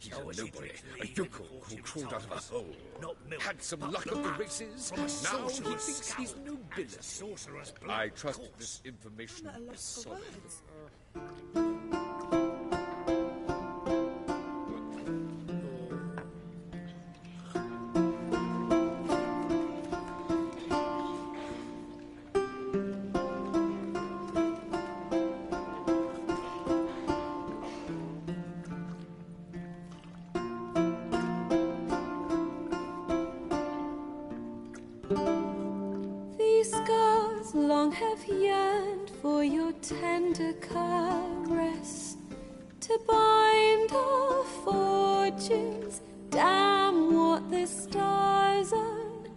He's a nobody, a yokel who crawled out of a hole. Had some luck at the races, now he thinks he's nobility. I trust this information is solid. These scars long have yearned for your tender caress, to bind our fortunes. Damn what the stars own.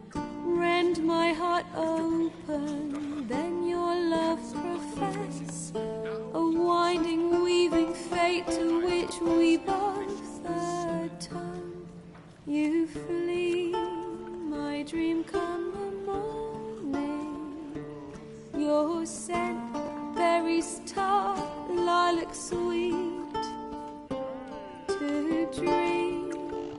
Rend my heart open, then your love profess. A winding, weaving fate to which we both atone. You flee, my dream come the morning. Your scent, berries tart, lilac sweet. To dream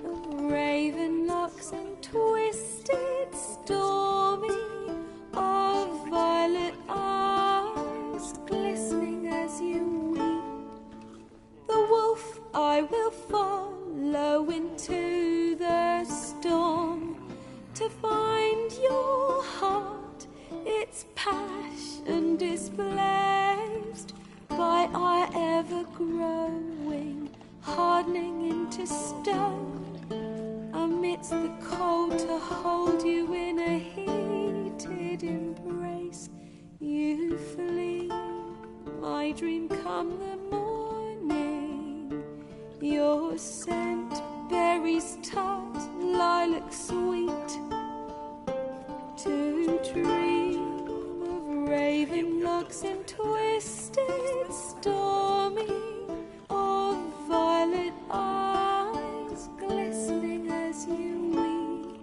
of raven locks and twisted, stormy, of violet eyes glistening as you weep. The wolf I will follow into the storm, to find your heart, its passion displaced by our ever-growing, hardening into stone. Amidst the cold, to hold you in a heated embrace. You flee, my dream come the morning. Your scent, berries tart, lilac sweet. To dream of raven locks and twisted, stormy, of violet eyes glistening as you weep.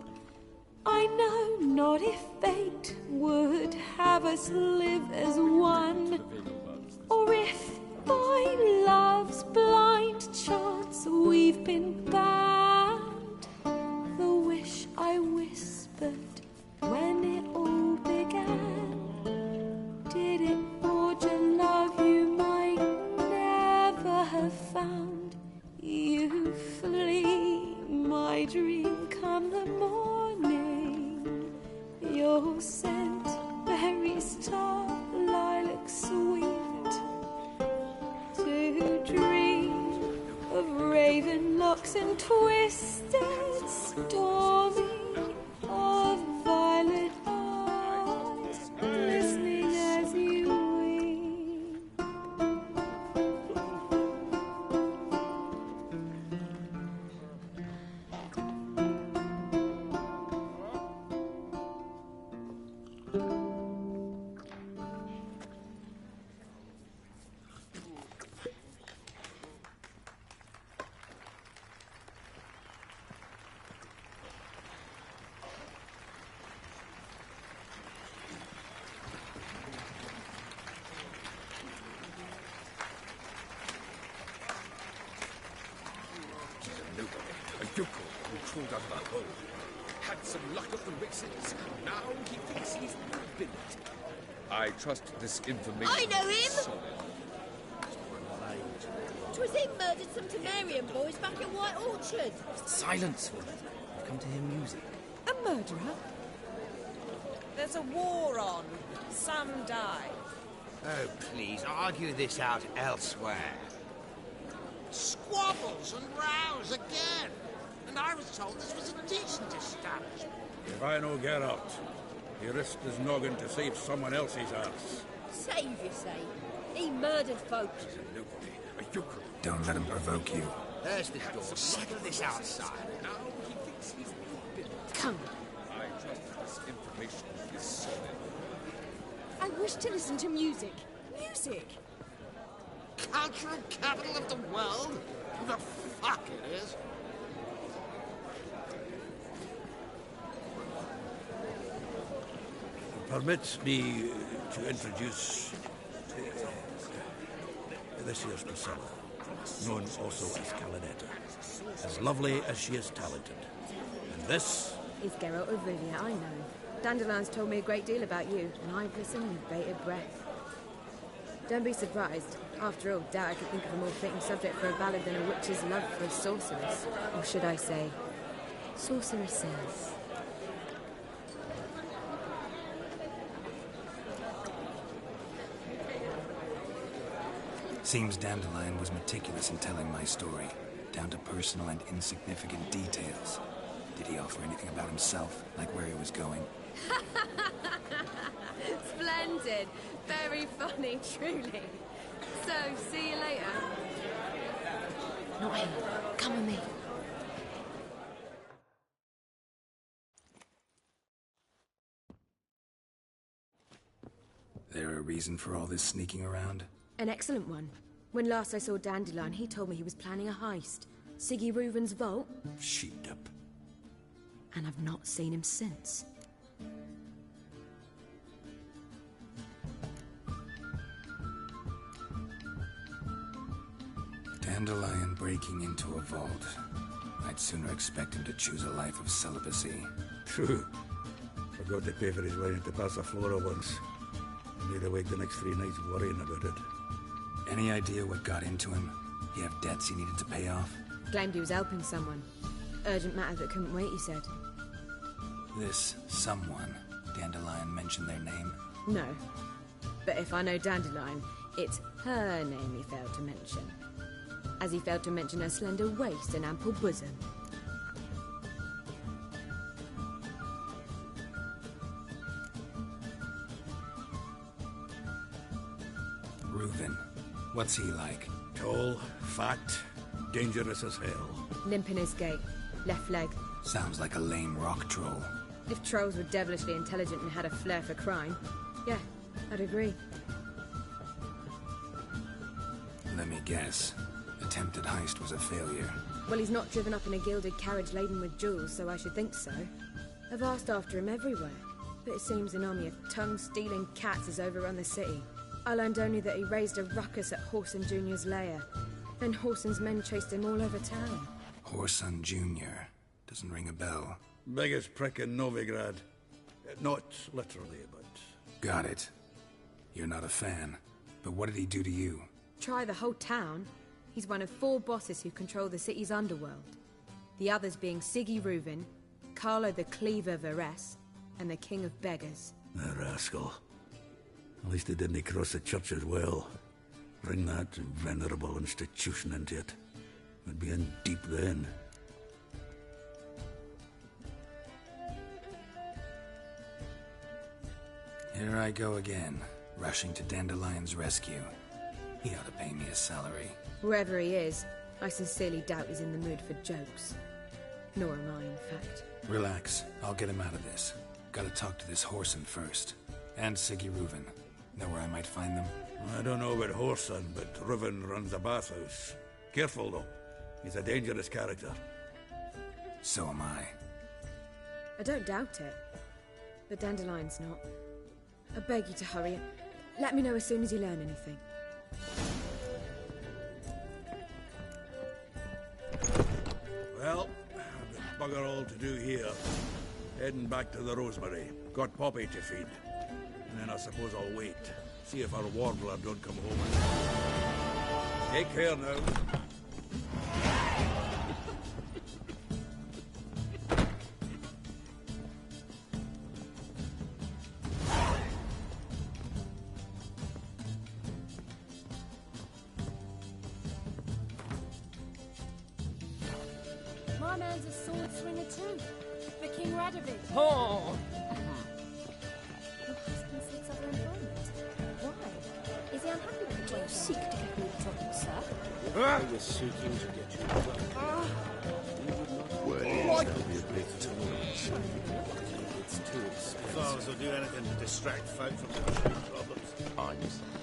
I know not if fate would have us live as one, or if by love's blind chance we've been bound. The wish I whispered when it all began, did it forge a love you might never have found? You flee, my dream come the morning. Your scent, berries tart, lilac sweet. To dream of raven locks and twisted, stormy, of violet eyes glistening as you weep. A yokel who crawled out of a hole. Had some luck at the races, now he thinks he's nobility. I trust this information. I know him! Solid. 'Twas him murdered some Temerian boys back at White Orchard. Silence, woman. I've come to hear music. A murderer? There's a war on. Some die. Oh, please, argue this out elsewhere. Squabbles and rows again. And I was told this was a decent establishment. If I no get out, he risked his noggin to save someone else's arse. Save, you say? He murdered folk. He's a nobody, a yokel. Don't let him provoke you. There's the door. Settle this outside. Now he thinks he's nobility. Come. I trust this information is solid. I wish to listen to music. Music! Cultural capital of the world? Who the fuck it is? Permit me to introduce this here's Priscilla. known also as Calinetta. As lovely as she is talented. And this... is Geralt of Rivia, I know. Dandelion's told me a great deal about you, and I've listened with bated breath. Don't be surprised. After all, doubt I could think of a more fitting subject for a ballad than a witch's love for a sorceress. Or should I say, sorceresses. Seems Dandelion was meticulous in telling my story, down to personal and insignificant details. Did he offer anything about himself, like where he was going? Splendid. Very funny, truly. So, see you later. Not him. Come with me. There a reason for all this sneaking around? An excellent one. When last I saw Dandelion, he told me he was planning a heist. Siggy Reuven's vault. Sheep-up. And I've not seen him since. Dandelion breaking into a vault. I'd sooner expect him to choose a life of celibacy. True. Forgot to pay for his wine at the Passaflora once. I made awake the next 3 nights worrying about it. Any idea what got into him? He have debts he needed to pay off? Claimed he was helping someone. Urgent matter that couldn't wait, he said. This someone, Dandelion mentioned their name? No. But if I know Dandelion, it's her name he failed to mention. As he failed to mention her slender waist and ample bosom. Reuven. What's he like? Tall, fat, dangerous as hell. Limp in his gait. Left leg. Sounds like a lame rock troll. If trolls were devilishly intelligent and had a flair for crime, yeah, I'd agree. Let me guess. Attempted heist was a failure. Well, he's not driven up in a gilded carriage laden with jewels, so I should think so. I've asked after him everywhere, but it seems an army of tongue-stealing cats has overrun the city. I learned only that he raised a ruckus at Whoreson Jr.'s lair. Then Whoreson's men chased him all over town. Whoreson Jr. Doesn't ring a bell. Biggest prick in Novigrad. Not literally, but... Got it. You're not a fan. But what did he do to you? Try the whole town. He's one of 4 bosses who control the city's underworld. The others being Siggy Reuven, Carlo the Cleaver Varese, and the King of Beggars. The rascal. At least he didn't cross the church as well. Bring that venerable institution into it. We'd be in deep then. Here I go again, rushing to Dandelion's rescue. He ought to pay me a salary. Wherever he is, I sincerely doubt he's in the mood for jokes. Nor am I, in fact. Relax. I'll get him out of this. Gotta talk to this Whoreson first. And Siggy Reuven. Know where I might find them? I don't know about Whoreson, but Reuven runs a bathhouse. Careful, though. He's a dangerous character. So am I. I don't doubt it. But Dandelion's not. I beg you to hurry. Let me know as soon as you learn anything. Well, I've got bugger all to do here. Heading back to the Rosemary. Got Poppy to feed. And then I suppose I'll wait. See if our warbler don't come home. Take care now. My man's a sword swinger too. For King Radovid. Oh! Your husband seeks other employment. Why? Is he unhappy with the job? You seek to get me the trouble, sir. I was seeking to get you the trouble. Well, there'll be a bit to watch. It's too expensive. Flowers will do anything to distract folk from their true problems. I'm sorry.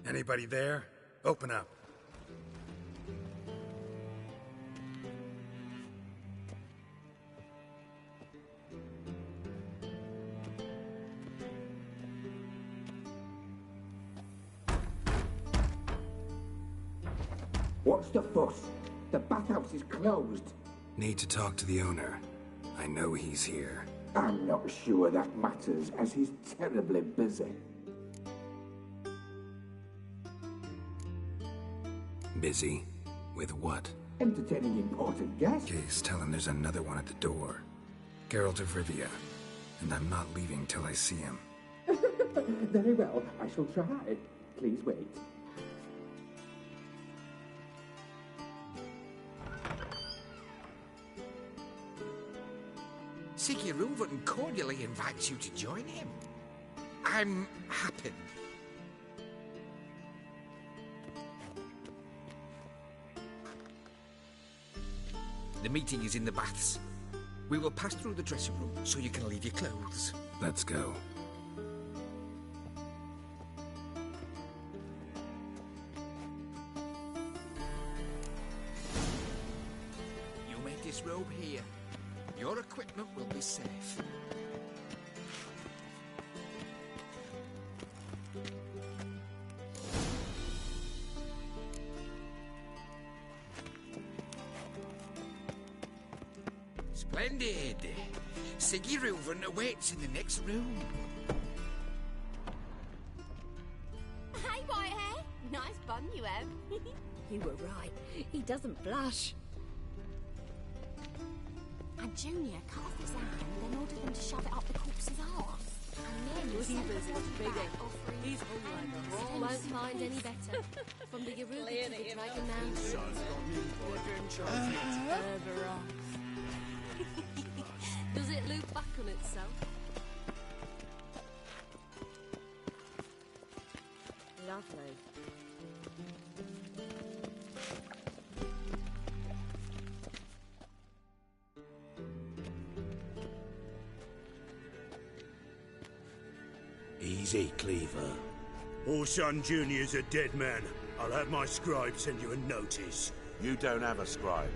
Anybody there? Open up. What's the fuss? The bathhouse is closed. Need to talk to the owner. I know he's here. I'm not sure that matters, as he's terribly busy. Busy? With what? Entertaining important guests. Case, tell him there's another one at the door. Geralt of Rivia. And I'm not leaving till I see him. Very well, I shall try. Please wait. Siggy Reuven cordially invites you to join him. I'm happy. The meeting is in the baths. We will pass through the dressing room so you can leave your clothes. Let's go. You may disrobe here. Your equipment will be safe. Splendid. Siggy Reuven awaits in the next room. Hey, Whitehair. Nice bun you have. You were right. He doesn't blush. And Junior cut off his hand, then ordered them to shove it up the corpse's arse. And then Weavers is bigger. He's all won't find any better. From the Yoruba to the Dragon Mountain. Does it loop back on itself? Lovely. Easy, Cleaver. Orson Jr.'s a dead man. I'll have my scribe send you a notice. You don't have a scribe.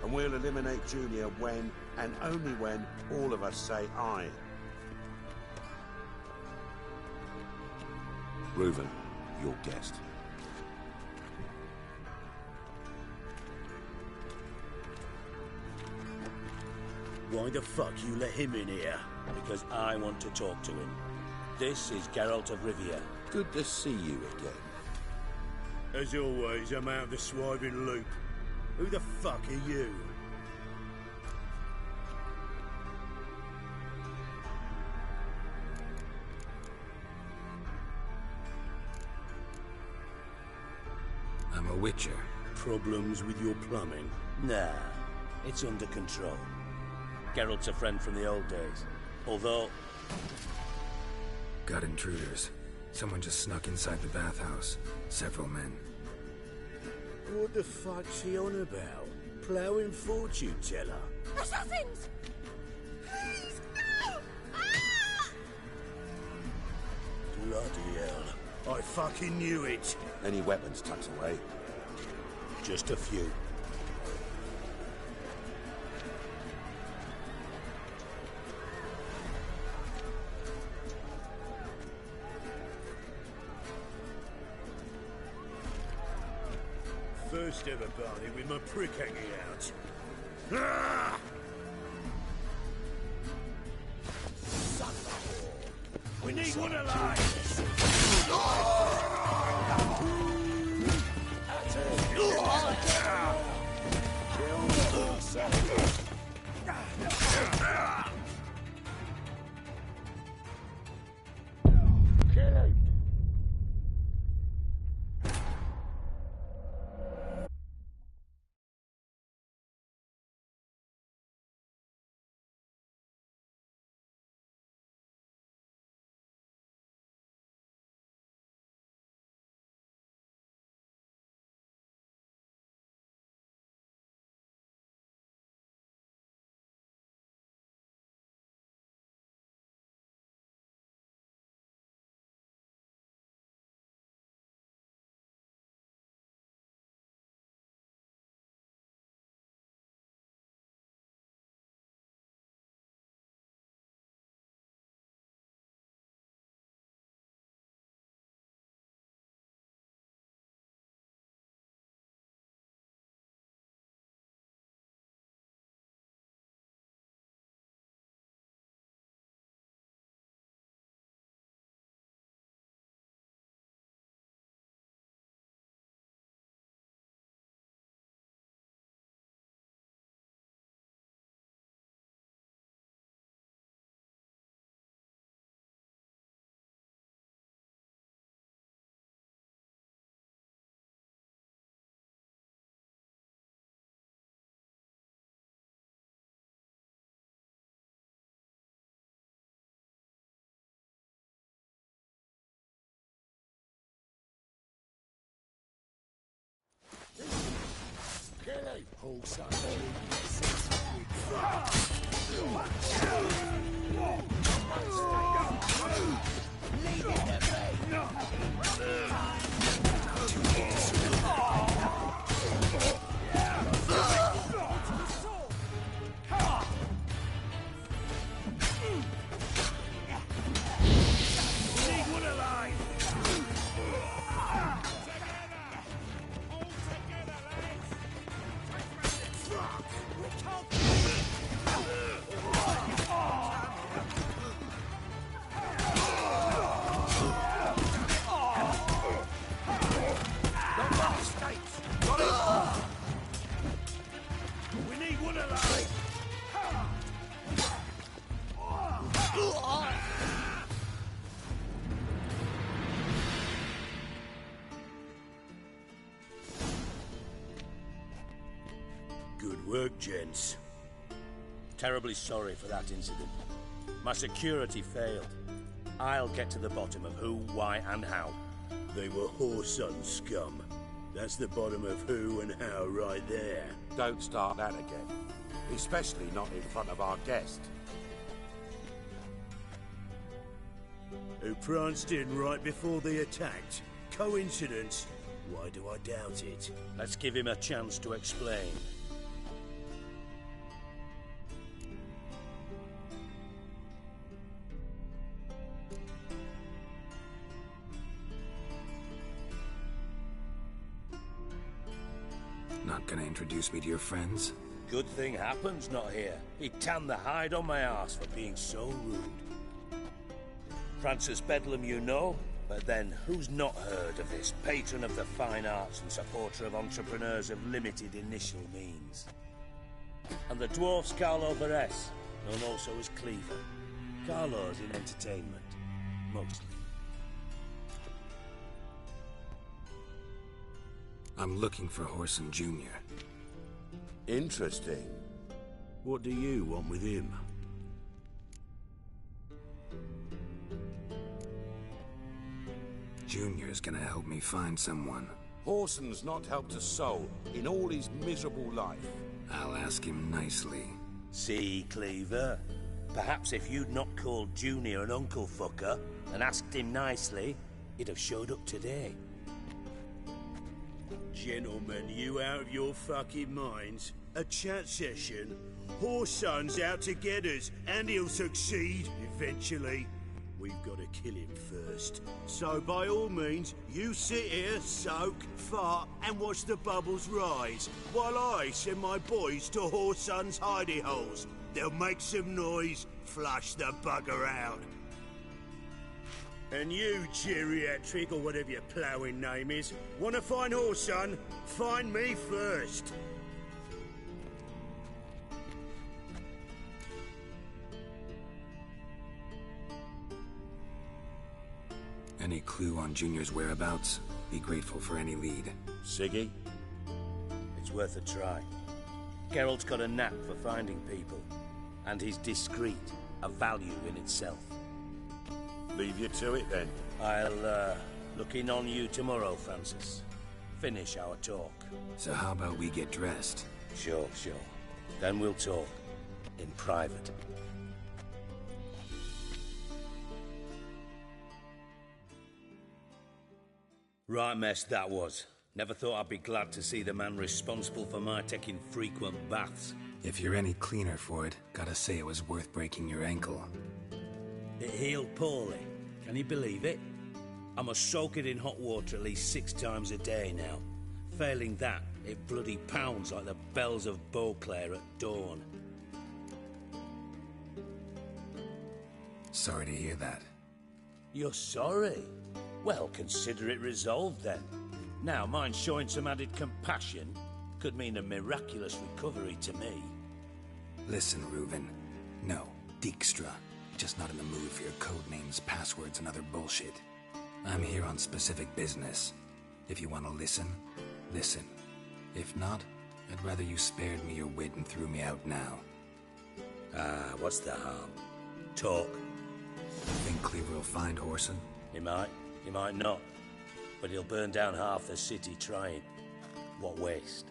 And we'll eliminate Junior when, and only when, all of us say aye. Reuven, your guest. Why the fuck you let him in here? Because I want to talk to him. This is Geralt of Rivia. Good to see you again. As always, I'm out of the swiving loop. Who the fuck are you? I'm a witcher. Problems with your plumbing? Nah, it's under control. Geralt's a friend from the old days. Although... Got intruders. Someone just snuck inside the bathhouse. Several men. What the fuck's he on about? Ploughing fortune teller? Assassins! Please, no! Ah! Bloody hell. I fucking knew it. Any weapons tucked away? Just a few. First ever party with my prick hanging out. Ah! We need one alive! whole side. Good work, gents. Terribly sorry for that incident. My security failed. I'll get to the bottom of who, why, and how. They were Whoreson scum. That's the bottom of who and how right there. Don't start that again. Especially not in front of our guest. Who pranced in right before they attacked. Coincidence? Why do I doubt it? Let's give him a chance to explain. Not gonna introduce me to your friends? Good thing Happen's not here. He'd tan the hide on my arse for being so rude. Francis Bedlam you know, but then who's not heard of this patron of the fine arts and supporter of entrepreneurs of limited initial means? And the dwarf's Carlo Varese, known also as Cleaver. Carlo's in entertainment, mostly. I'm looking for Whoreson Jr. Interesting. What do you want with him? Junior's gonna help me find someone. Whoreson's not helped a soul in all his miserable life. I'll ask him nicely. See, Cleaver? Perhaps if you'd not called Junior an uncle fucker and asked him nicely, he'd have showed up today. Gentlemen, you out of your fucking minds? A chat session? Whoreson's out to get us, and he'll succeed, eventually. We've got to kill him first. So by all means, you sit here, soak, fart, and watch the bubbles rise, while I send my boys to Whoreson's hidey holes. They'll make some noise, flush the bugger out. And you, geriatric, or whatever your ploughing name is, want to find Whoreson? Find me first. Any clue on Junior's whereabouts? Be grateful for any lead. Siggy? It's worth a try. Geralt's got a knack for finding people, and he's discreet, a value in itself. Leave you to it, then. I'll, look in on you tomorrow, Francis. Finish our talk. So how about we get dressed? Sure. Then we'll talk. In private. Right mess that was. Never thought I'd be glad to see the man responsible for my taking frequent baths. If you're any cleaner for it, gotta say it was worth breaking your ankle. It healed poorly. Can you believe it? I must soak it in hot water at least 6 times a day now. Failing that, it bloody pounds like the bells of Beauclair at dawn. Sorry to hear that. You're sorry? Well, consider it resolved then. Now, mind showing some added compassion could mean a miraculous recovery to me. Listen, Reuven. No, Dijkstra. Just not in the mood for your code names, passwords, and other bullshit. I'm here on specific business. If you want to listen, listen. If not, I'd rather you spared me your wit and threw me out now. What's the harm? Talk. Think Cleaver will find Whoreson? He might not. But he'll burn down half the city trying. What waste.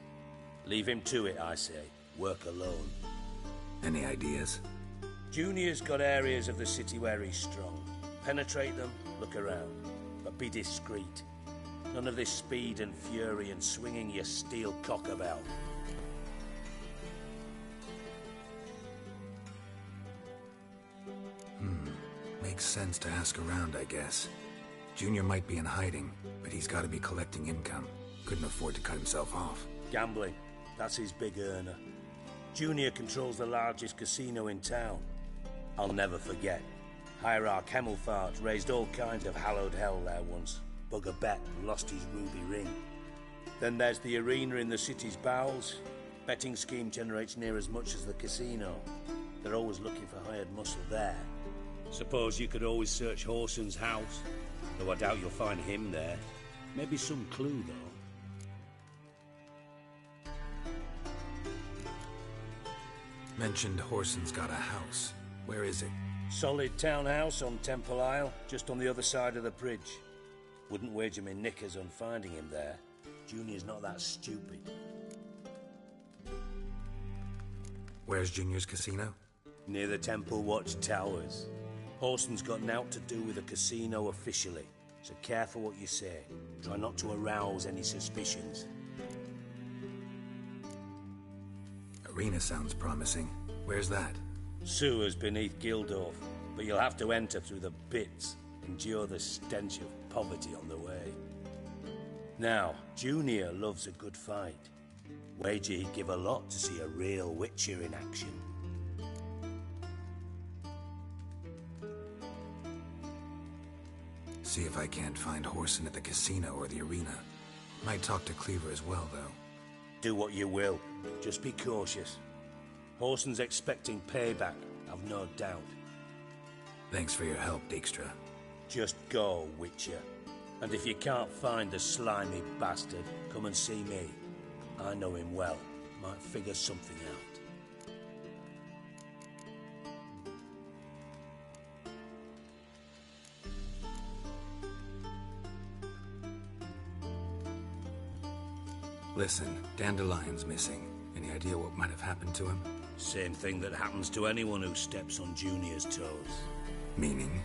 Leave him to it, I say. Work alone. Any ideas? Junior's got areas of the city where he's strong. Penetrate them, look around. But be discreet. None of this speed and fury and swinging your steel cock about. Makes sense to ask around, I guess. Junior might be in hiding, but he's got to be collecting income. Couldn't afford to cut himself off. Gambling. That's his big earner. Junior controls the largest casino in town. I'll never forget. Hierarch Hemmelfart raised all kinds of hallowed hell there once. Bugger bet and lost his ruby ring. Then there's the arena in the city's bowels. Betting scheme generates near as much as the casino. They're always looking for hired muscle there. Suppose you could always search Horson's house. Though I doubt you'll find him there. Maybe some clue, though. Mentioned Horson's got a house. Where is it? Solid townhouse on Temple Isle, just on the other side of the bridge. Wouldn't wager me knickers on finding him there. Junior's not that stupid. Where's Junior's casino? Near the Temple Watch Towers. Horson's got naught to do with the casino officially, so careful what you say. Try not to arouse any suspicions. Arena sounds promising. Where's that? Sewers beneath Gildorf, but you'll have to enter through the pits, endure the stench of poverty on the way. Now, Junior loves a good fight. Wager he'd give a lot to see a real Witcher in action. See if I can't find Horson at the casino or the arena. Might talk to Cleaver as well, though. Do what you will. Just be cautious. Horson's expecting payback, I've no doubt. Thanks for your help, Dijkstra. Just go, Witcher. And if you can't find the slimy bastard, come and see me. I know him well. Might figure something out. Listen, Dandelion's missing. Any idea what might have happened to him? Same thing that happens to anyone who steps on Junior's toes. Meaning?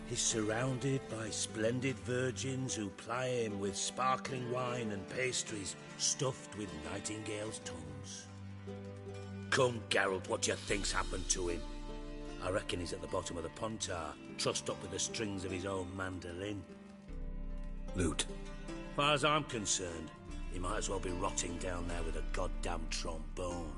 He's surrounded by splendid virgins who ply him with sparkling wine and pastries stuffed with nightingales' tongues. Come, Geralt, what do you think's happened to him? I reckon he's at the bottom of the Pontar, trussed up with the strings of his own mandolin. Loot. Far as I'm concerned, he might as well be rotting down there with a goddamn trombone.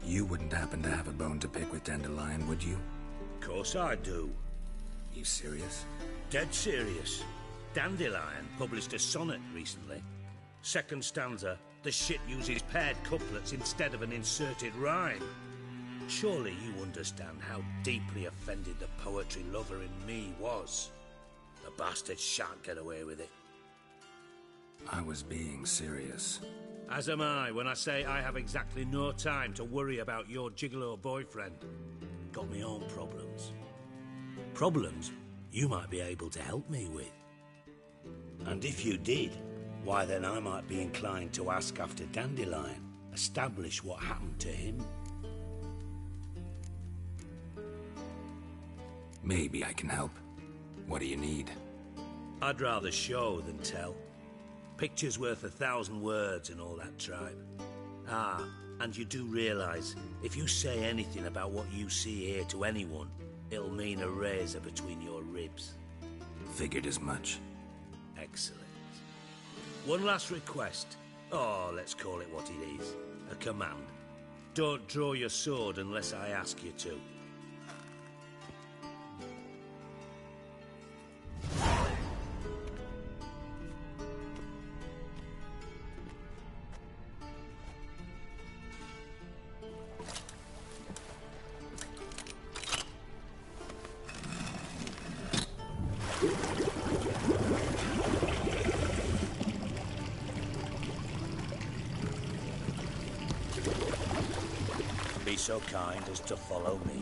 You wouldn't happen to have a bone to pick with Dandelion, would you? Of course I do. You serious? Dead serious. Dandelion published a sonnet recently. Second stanza, the shit uses paired couplets instead of an inserted rhyme. Surely you understand how deeply offended the poetry lover in me was. The bastard shan't get away with it. I was being serious. As am I when I say I have exactly no time to worry about your gigolo boyfriend. Got me own problems. Problems you might be able to help me with. And if you did, why then I might be inclined to ask after Dandelion, establish what happened to him. Maybe I can help. What do you need? I'd rather show than tell. Picture's worth 1,000 words and all that tribe. Ah, and you do realise, if you say anything about what you see here to anyone, it'll mean a razor between your ribs. Figured as much. Excellent. One last request. Oh, let's call it what it is. A command. Don't draw your sword unless I ask you to. Be so kind as to follow me.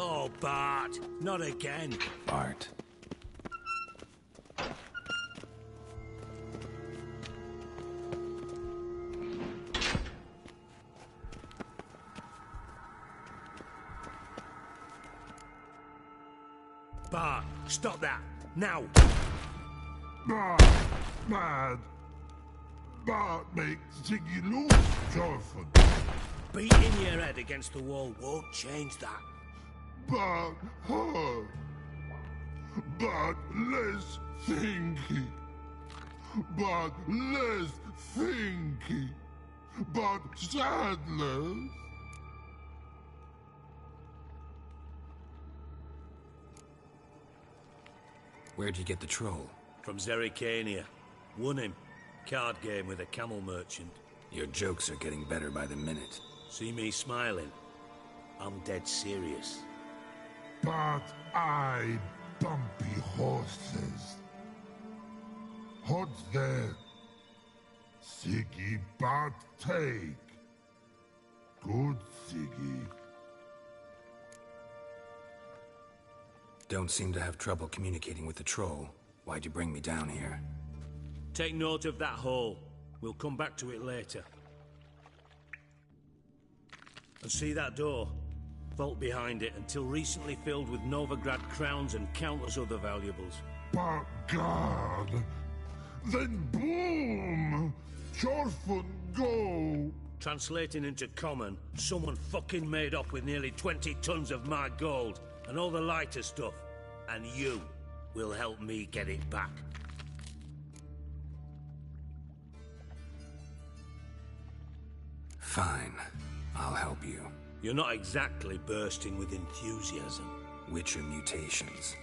Oh, Bart, not again. Bart. Bart, stop that, now! Bart, mad. Bart makes Ziggy lose, Jorfin. Beating your head against the wall won't change that. Bart hurt. Bart less thinky. Bart less thinky. Bart sadless. Where'd you get the troll? From Zerrikania. Won him. Card game with a camel merchant. Your jokes are getting better by the minute. See me smiling? I'm dead serious. But I bumpy horses. What's there? Siggy Bart take. Good Siggy. Don't seem to have trouble communicating with the troll. Why'd you bring me down here? Take note of that hole. We'll come back to it later. And see that door? Vault behind it, until recently filled with Novigrad crowns and countless other valuables. But God! Then boom! Jorfin go! Translating into common, someone fucking made off with nearly 20 tons of my gold, and all the lighter stuff. And you will help me get it back. Fine. I'll help you. You're not exactly bursting with enthusiasm. Witcher mutations.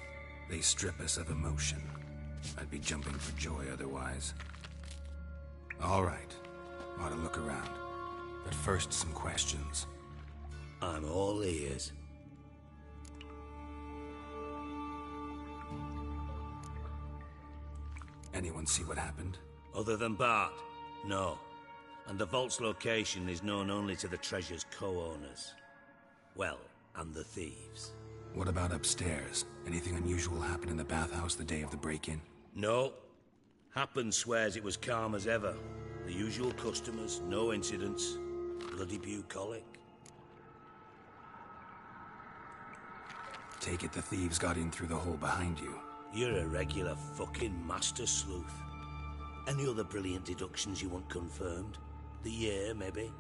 They strip us of emotion. I'd be jumping for joy otherwise. All right. Ought to look around. But first, some questions. I'm all ears. Anyone see what happened? Other than Bart? No. And the vault's location is known only to the treasure's co-owners. Well, and the thieves. What about upstairs? Anything unusual happen in the bathhouse the day of the break-in? No. Happen swears it was calm as ever. The usual customers, no incidents. Bloody bucolic. Take it the thieves got in through the hole behind you. You're a regular fucking master sleuth. Any other brilliant deductions you want confirmed? The year, maybe?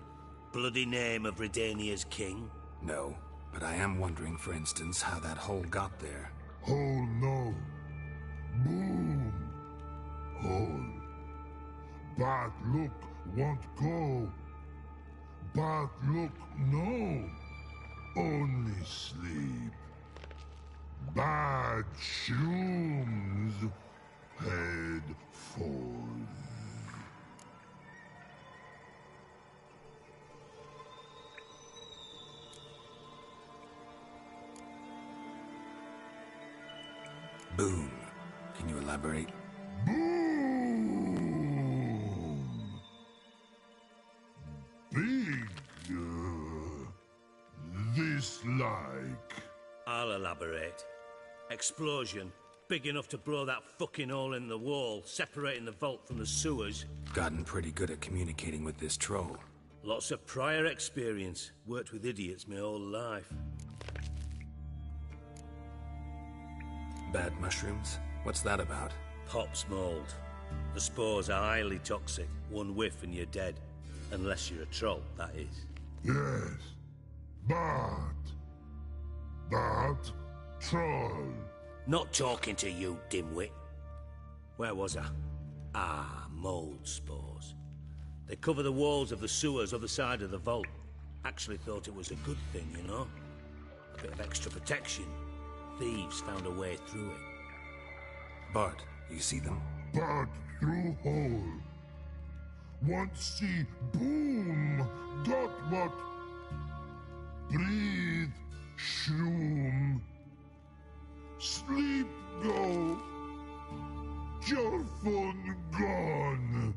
Bloody name of Redania's king? No, but I am wondering, for instance, how that hole got there. Hole no. Boom. Hole. Bart look won't go. Bart look no. Only sleep. Bad shrooms. Head falls. Boom. Can you elaborate? Boom. Big. This like. I'll elaborate. Explosion. Big enough to blow that fucking hole in the wall, separating the vault from the sewers. Gotten pretty good at communicating with this troll. Lots of prior experience. Worked with idiots my whole life. Bad mushrooms? What's that about? Pops mold. The spores are highly toxic. One whiff and you're dead. Unless you're a troll, that is. Yes. Bart. Bart. Troll. Not talking to you, dimwit. Where was I? Ah, mold spores. They cover the walls of the sewers other side of the vault. Actually thought it was a good thing, you know? A bit of extra protection. Thieves found a way through it. Bart, you see them? Bart through hole. Want see boom. Got what? Breathe. Shroom. Sleep go. Jorfin gone.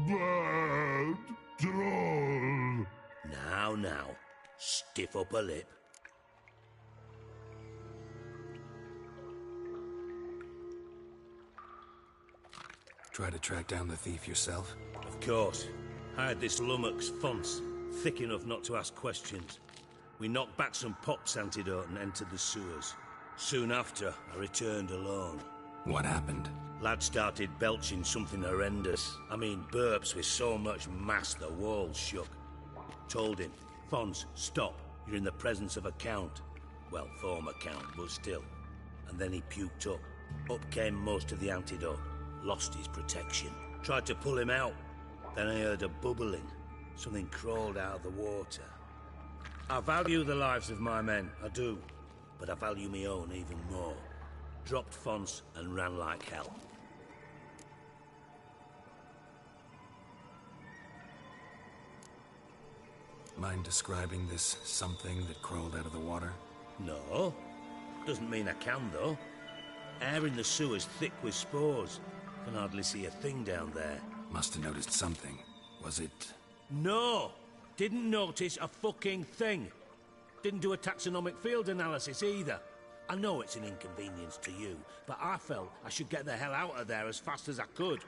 Bad troll. Now. Stiff up a lip. Try to track down the thief yourself? Of course. I had this lummox, Fons, thick enough not to ask questions. We knocked back some Pop's antidote and entered the sewers. Soon after, I returned alone. What happened? Lad started belching something horrendous. I mean, burps with so much mass the walls shook. Told him, Fons, stop. You're in the presence of a count. Well, former count, but still. And then he puked up. Up came most of the antidote. Lost his protection. Tried to pull him out. Then I heard a bubbling. Something crawled out of the water. I value the lives of my men, I do. But I value my own even more. Dropped Fons and ran like hell. Mind describing this something that crawled out of the water? No. Doesn't mean I can, though. Air in the sewer's thick with spores. Can hardly see a thing down there. Must have noticed something. Was it... No! Didn't notice a fucking thing. Didn't do a taxonomic field analysis either. I know it's an inconvenience to you, but I felt I should get the hell out of there as fast as I could.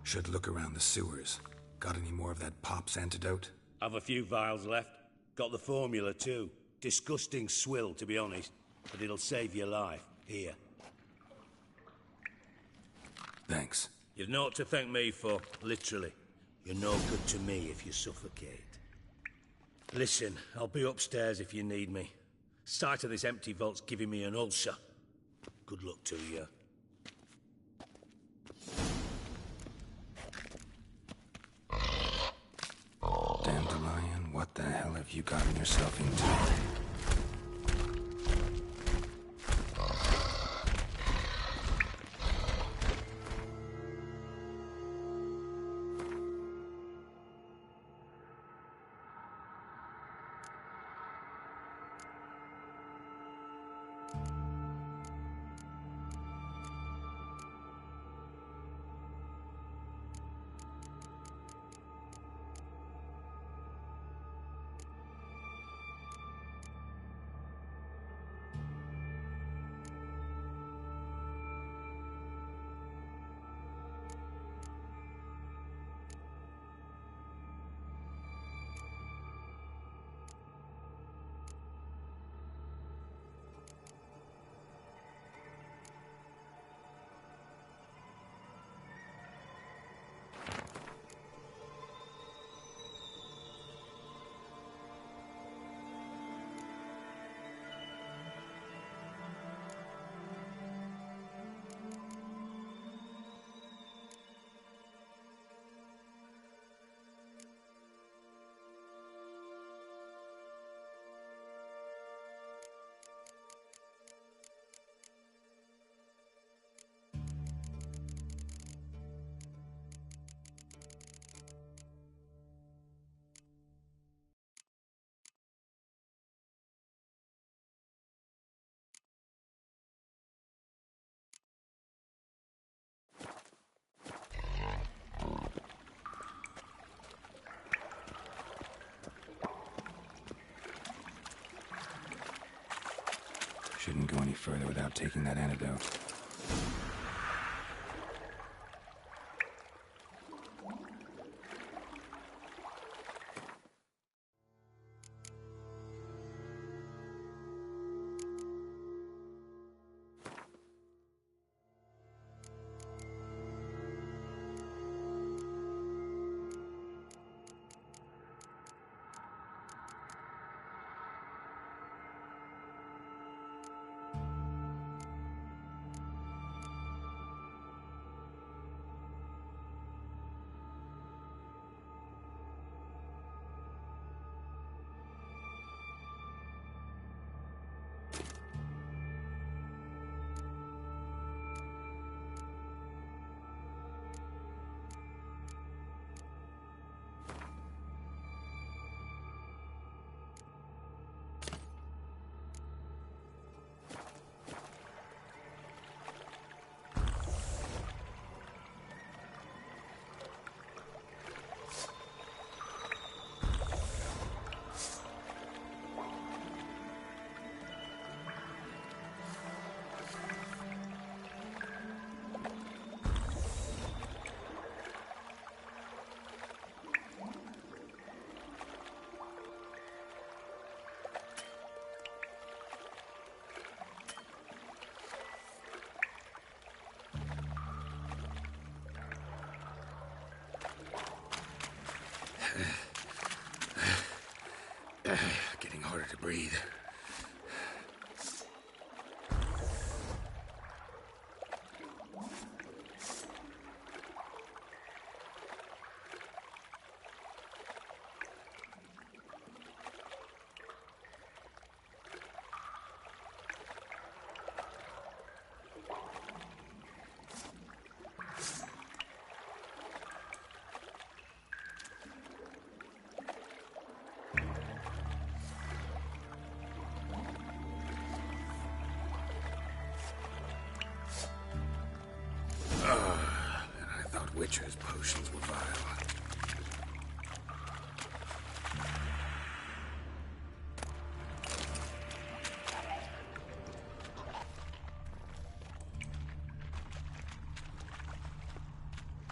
Should look around the sewers. Got any more of that Pop's antidote? I've a few vials left. Got the formula too. Disgusting swill, to be honest. But it'll save your life. Here. Thanks. You've naught to thank me for, literally. You're no good to me if you suffocate. Listen, I'll be upstairs if you need me. Sight of this empty vault's giving me an ulcer. Good luck to you. Dandelion, what the hell have you gotten yourself into? Shouldn't go any further without taking that antidote. breathe. Witcher's potions were vile.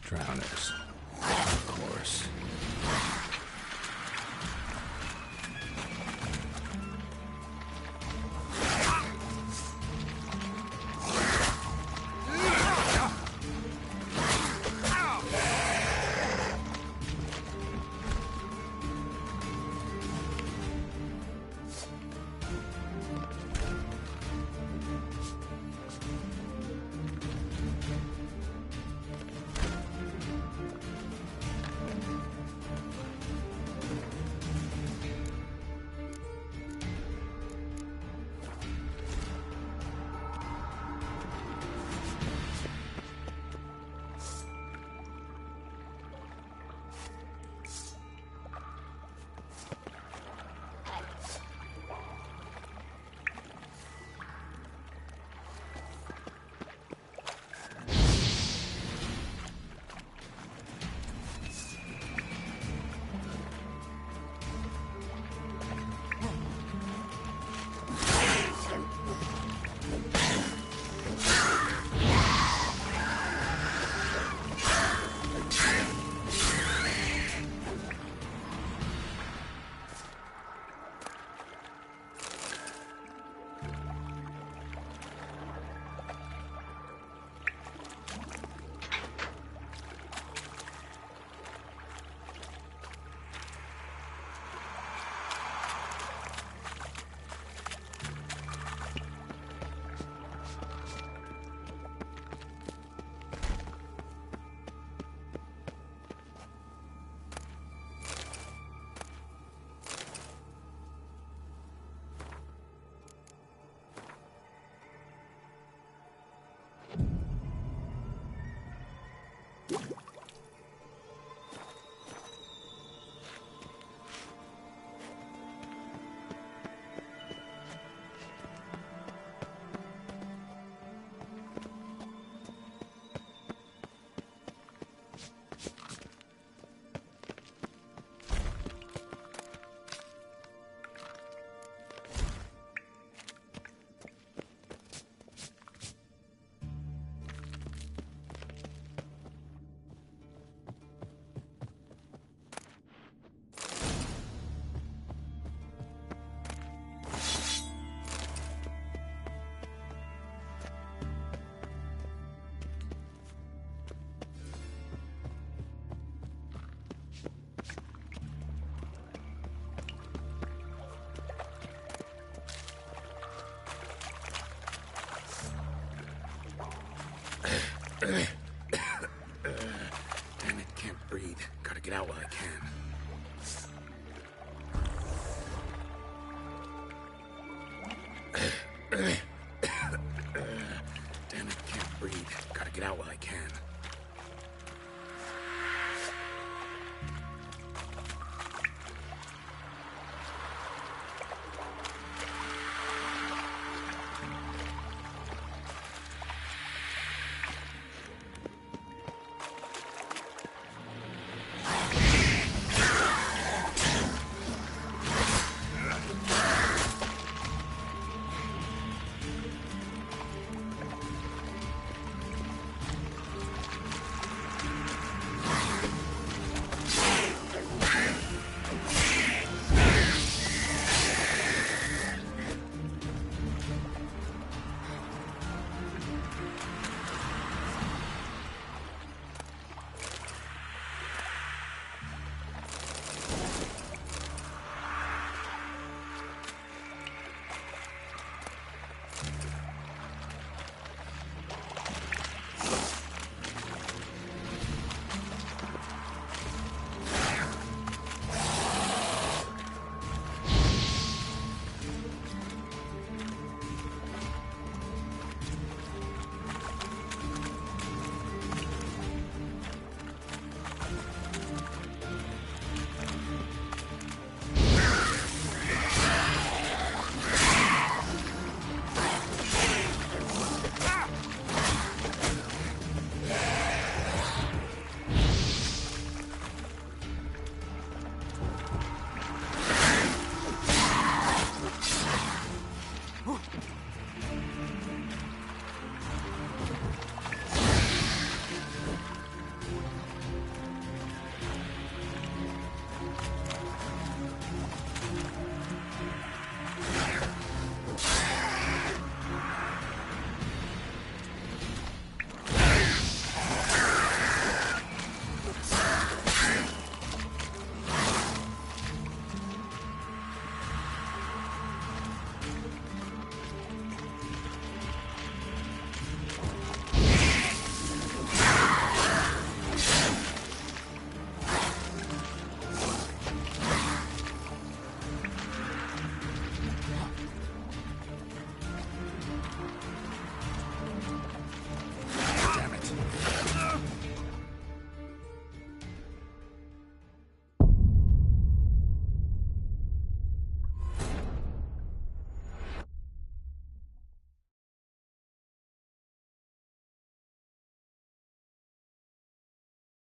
Drowners, of course. Damn it, can't breathe. Gotta get out while I can. Damn it, can't breathe. Gotta get out while I can.